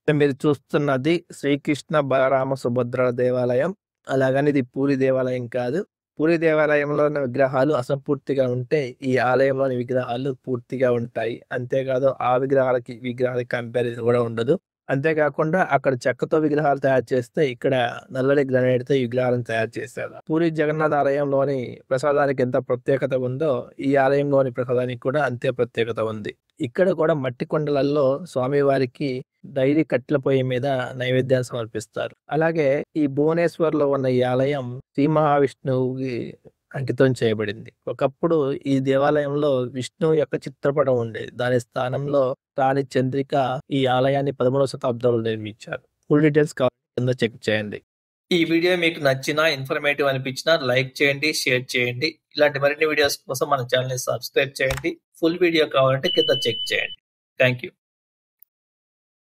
మీరు చూస్తున్నది శ్రీకృష్ణ, బలరామ, సుభద్రల దేవాలయం. అలాగని ఇది పూరి దేవాలయం కాదు. పూరి దేవాలయంలో ఉన్న విగ్రహాలు అసంపూర్తిగా ఉంటే, ఈ ఆలయంలోని విగ్రహాలు పూర్తిగా ఉంటాయి. అంతేకాదు ఆ విగ్రహాలకి కంపారిజన్ గూడా ఉండదు. అంతేకాకుండా అక్కడ చెక్కతో విగ్రహాలు తయారు చేస్తే, ఇక్కడ నల్లటి గ్రానైట్‌తో ఈ విగ్రహాలను తయారు చేశారు. పూరి జగన్నాథ ఆలయంలోని ప్రసాదానికి ఎంత ప్రత్యేకత ఉందో, ఈ ఆలయంలోని ప్రసాదానికి కూడా అంతే ప్రత్యేకత ఉంది. ఇక్కడ కూడా మట్టి కుండలల్లో స్వామివారికి డైలీ కట్టెల పొయ్యి మీద నైవేద్యాన్ని సమర్పిస్తారు. అలాగే ఈ భువనేశ్వర్‌లో ఉన్న ఈ ఆలయం శ్రీ మహావిష్ణువుకి అంకితం చేయబడింది. ఒకప్పుడు ఈ దేవాలయంలో విష్ణువు యొక్క చిత్రపటం ఉండేది. దాని స్థానంలో రాణి చంద్రిక ఈ ఆలయాన్ని 13వ శతాబ్దంలో నిర్మించారు. ఫుల్ డీటెయిల్స్ కావాలంటే కింద చెక్ చేయండి. ఈ వీడియో మీకు నచ్చినా, ఇన్ఫర్మేటివ్ అనిపించినా లైక్ చేయండి, షేర్ చేయండి. ఇలాంటి మరిన్ని వీడియోస్ కోసం మన ఛానెల్‌ని సబ్స్క్రైబ్ చేయండి. ఫుల్ వీడియో కావాలంటే కింద చెక్ చేయండి. Thank you.